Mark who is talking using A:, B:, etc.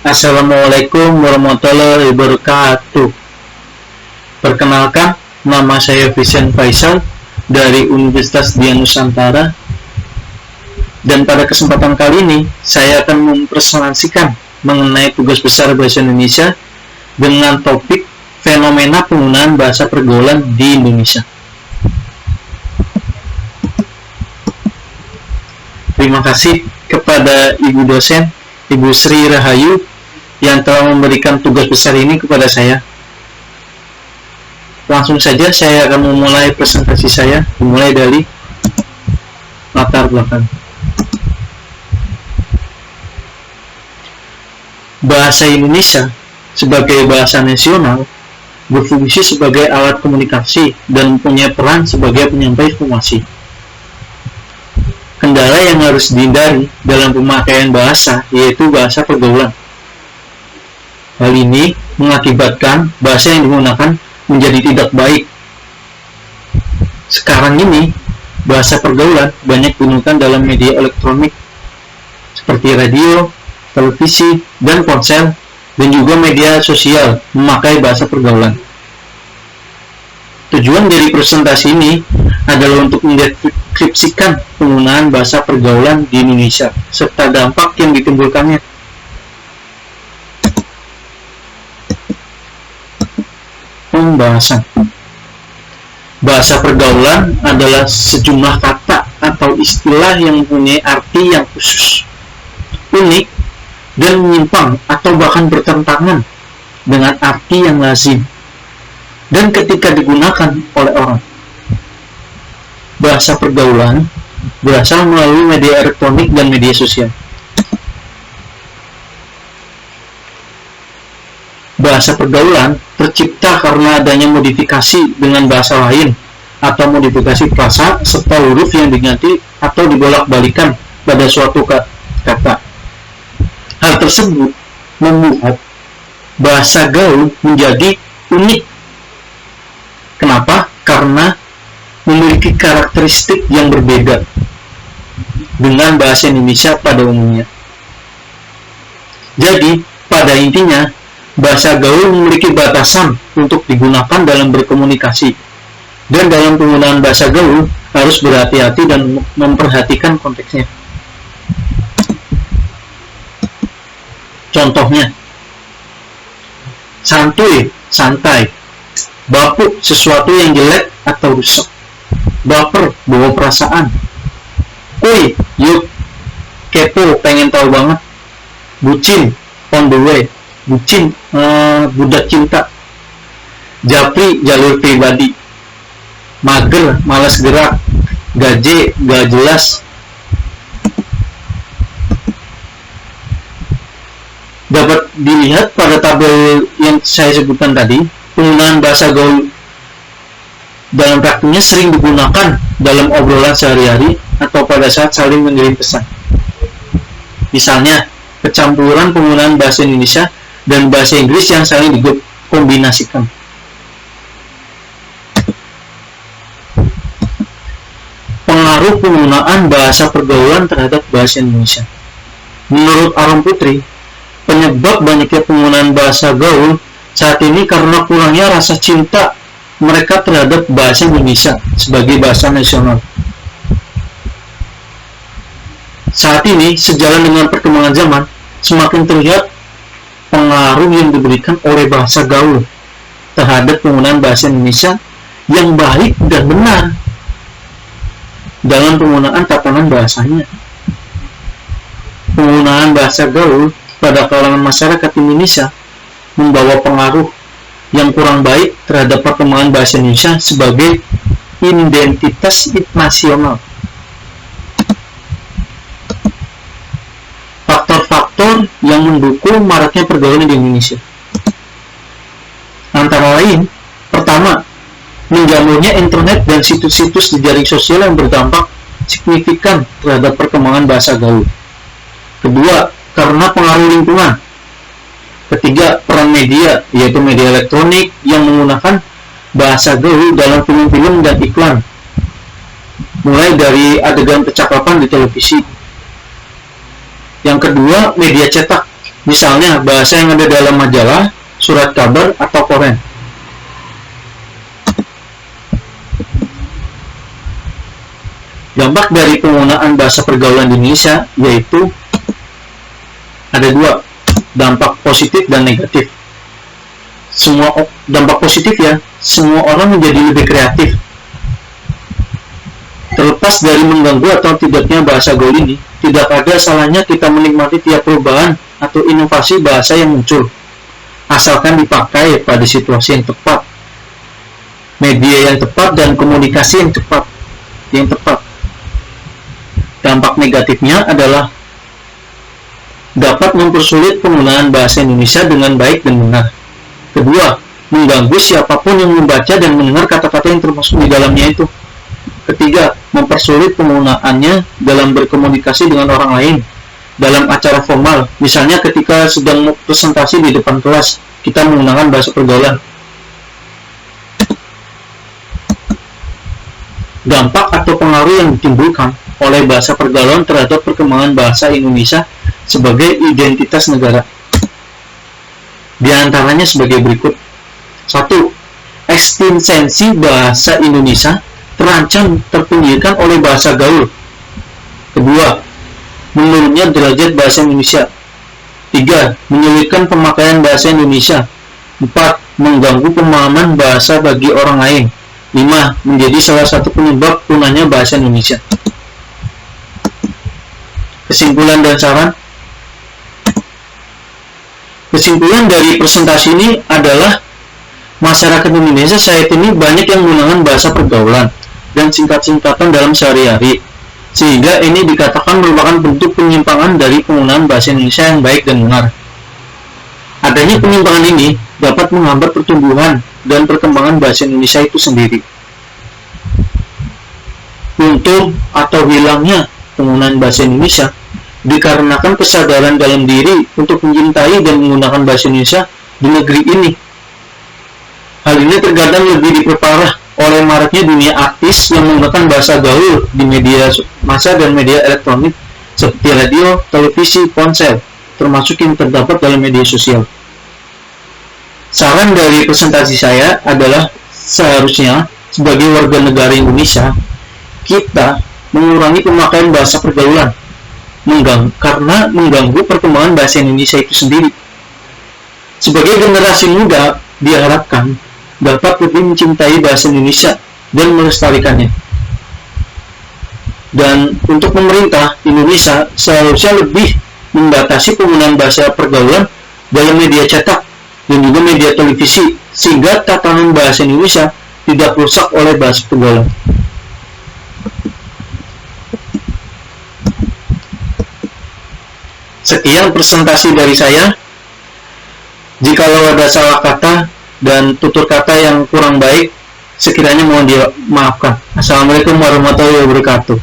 A: Assalamualaikum warahmatullahi wabarakatuh. Perkenalkan, nama saya Vincent Faisal dari Universitas Dian Nusantara. Dan pada kesempatan kali ini, saya akan mempresentasikan mengenai tugas besar bahasa Indonesia dengan topik fenomena penggunaan bahasa pergaulan di Indonesia. Terima kasih kepada Ibu dosen, Ibu Sri Rahayu, yang telah memberikan tugas besar ini kepada saya. Langsung saja saya akan memulai presentasi saya, dimulai dari latar belakang. Bahasa Indonesia sebagai bahasa nasional berfungsi sebagai alat komunikasi dan mempunyai peran sebagai penyampai informasi. Kendala yang harus dihindari dalam pemakaian bahasa yaitu bahasa pergaulan. Hal ini mengakibatkan bahasa yang digunakan menjadi tidak baik. Sekarang ini, bahasa pergaulan banyak digunakan dalam media elektronik seperti radio, televisi, dan ponsel, dan juga media sosial memakai bahasa pergaulan. Tujuan dari presentasi ini adalah untuk mendeskripsikan penggunaan bahasa pergaulan di Indonesia serta dampak yang ditimbulkannya. Pembahasan. Bahasa pergaulan adalah sejumlah kata atau istilah yang mempunyai arti yang khusus, unik, dan menyimpang atau bahkan bertentangan dengan arti yang lazim dan ketika digunakan oleh orang. Bahasa pergaulan berasal melalui media elektronik dan media sosial. Bahasa pergaulan tercipta karena adanya modifikasi dengan bahasa lain atau modifikasi frasa serta huruf yang diganti atau dibolak-balikan pada suatu kata. Hal tersebut membuat bahasa gaul menjadi unik. Kenapa? Karena memiliki karakteristik yang berbeda dengan bahasa Indonesia pada umumnya. Jadi, pada intinya, bahasa gaul memiliki batasan untuk digunakan dalam berkomunikasi, dan dalam penggunaan bahasa gaul harus berhati-hati dan memperhatikan konteksnya. Contohnya, santuy, santai. Bapuk, sesuatu yang jelek atau rusak. Baper, bawa perasaan. Kuy, yuk. Kepo, pengen tahu banget. Bucin, on the way. Bucin, budak cinta. Japri, jalur pribadi. Mager, malas gerak. Gaje, gak jelas. Dapat dilihat pada tabel yang saya sebutkan tadi, penggunaan bahasa gaul dalam praktiknya sering digunakan dalam obrolan sehari-hari atau pada saat saling mengirim pesan. Misalnya, kecampuran penggunaan bahasa Indonesia dan bahasa Inggris yang saling dikombinasikan. Pengaruh penggunaan bahasa pergaulan terhadap bahasa Indonesia. Menurut Aram Putri, penyebab banyaknya penggunaan bahasa gaul saat ini karena kurangnya rasa cinta mereka terhadap bahasa Indonesia sebagai bahasa nasional. Saat ini, sejalan dengan perkembangan zaman, semakin terlihat pengaruh yang diberikan oleh bahasa gaul terhadap penggunaan bahasa Indonesia yang baik dan benar dalam penggunaan tatanan bahasanya. Penggunaan bahasa gaul pada kalangan masyarakat Indonesia membawa pengaruh yang kurang baik terhadap perkembangan bahasa Indonesia sebagai identitas nasional. Faktor-faktor yang mendukung maraknya pergaulan di Indonesia antara lain, pertama, menjamurnya internet dan situs-situs di jaring sosial yang berdampak signifikan terhadap perkembangan bahasa gaul. Kedua, karena pengaruh lingkungan. Ketiga, peran media, yaitu media elektronik yang menggunakan bahasa gaul dalam film-film dan iklan, mulai dari adegan percakapan di televisi. Yang kedua, media cetak, Misalnya bahasa yang ada dalam majalah, surat kabar, atau koran. Dampak dari penggunaan bahasa pergaulan di Indonesia yaitu ada dua, dampak positif dan negatif. Dampak positif ya, semua orang menjadi lebih kreatif. Terlepas dari mengganggu atau tidaknya bahasa gaul ini, tidak ada salahnya kita menikmati tiap perubahan atau inovasi bahasa yang muncul, asalkan dipakai pada situasi yang tepat, media yang tepat, dan komunikasi yang tepat. Dampak negatifnya adalah dapat mempersulit penggunaan bahasa Indonesia dengan baik dan benar. Kedua, mengganggu siapapun yang membaca dan mendengar kata-kata yang termasuk di dalamnya itu. Ketiga, mempersulit penggunaannya dalam berkomunikasi dengan orang lain dalam acara formal, misalnya ketika sedang presentasi di depan kelas, kita menggunakan bahasa pergaulan. Dampak atau pengaruh yang ditimbulkan oleh bahasa pergaulan terhadap perkembangan bahasa Indonesia sebagai identitas negara. Di antaranya sebagai berikut. 1. Ekstensi bahasa Indonesia terancam terpinggirkan oleh bahasa gaul. Kedua, menurunnya derajat bahasa Indonesia. 3. Menyulitkan pemakaian bahasa Indonesia. 4. Mengganggu pemahaman bahasa bagi orang lain. 5. Menjadi salah satu penyebab punahnya bahasa Indonesia. Kesimpulan dan saran. Kesimpulan dari presentasi ini adalah masyarakat Indonesia saat ini banyak yang menggunakan bahasa pergaulan dan singkat-singkatan dalam sehari-hari, sehingga ini dikatakan merupakan bentuk penyimpangan dari penggunaan bahasa Indonesia yang baik dan benar. Adanya penyimpangan ini dapat menghambat pertumbuhan dan perkembangan bahasa Indonesia itu sendiri. Luntur atau hilangnya penggunaan bahasa Indonesia dikarenakan kesadaran dalam diri untuk mencintai dan menggunakan bahasa Indonesia di negeri ini. Hal ini terkadang lebih diperparah oleh maraknya dunia artis yang menggunakan bahasa gaul di media massa dan media elektronik seperti radio, televisi, ponsel, termasuk yang terdapat dalam media sosial. Saran dari presentasi saya adalah seharusnya sebagai warga negara Indonesia kita mengurangi pemakaian bahasa pergaulan karena mengganggu perkembangan bahasa Indonesia itu sendiri. Sebagai generasi muda diharapkan dapat lebih mencintai bahasa Indonesia dan melestarikannya. Dan untuk pemerintah Indonesia seharusnya lebih membatasi penggunaan bahasa pergaulan dalam media cetak dan juga media televisi, sehingga tatanan bahasa Indonesia tidak rusak oleh bahasa pergaulan. Sekian presentasi dari saya. Jikalau ada salah kata dan tutur kata yang kurang baik, sekiranya mohon dimaafkan. Assalamualaikum warahmatullahi wabarakatuh.